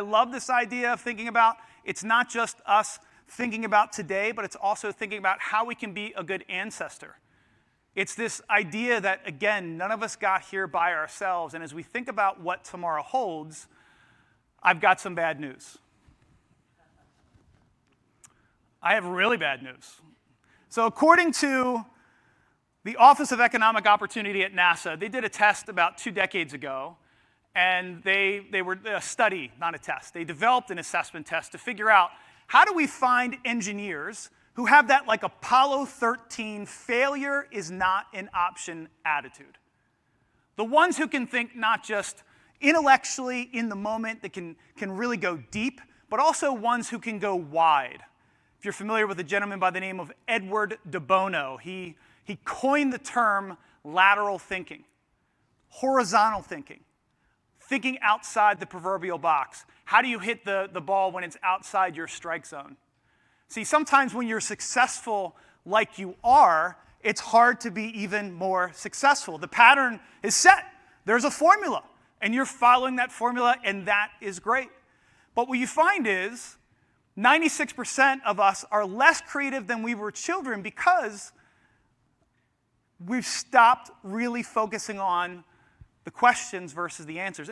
I love this idea of thinking about, it's not just us thinking about today, but it's also thinking about how we can be a good ancestor. It's this idea that, again, none of us got here by ourselves, and as we think about what tomorrow holds, I've got some bad news. I have really bad news. So according to the Office of Economic Opportunity at NASA, they did a test about 2 decades ago, and they were a study, not a test. They developed an assessment test to figure out how do we find engineers who have that like Apollo 13 failure is not an option attitude. The ones who can think not just intellectually in the moment, that can really go deep, but also ones who can go wide. If you're familiar with a gentleman by the name of Edward de Bono, he coined the term lateral thinking, horizontal thinking, thinking outside the proverbial box. How do you hit the ball when it's outside your strike zone? See, sometimes when you're successful like you are, it's hard to be even more successful. The pattern is set. There's a formula, and you're following that formula, and that is great. But what you find is 96% of us are less creative than we were children because we've stopped really focusing on the questions versus the answers.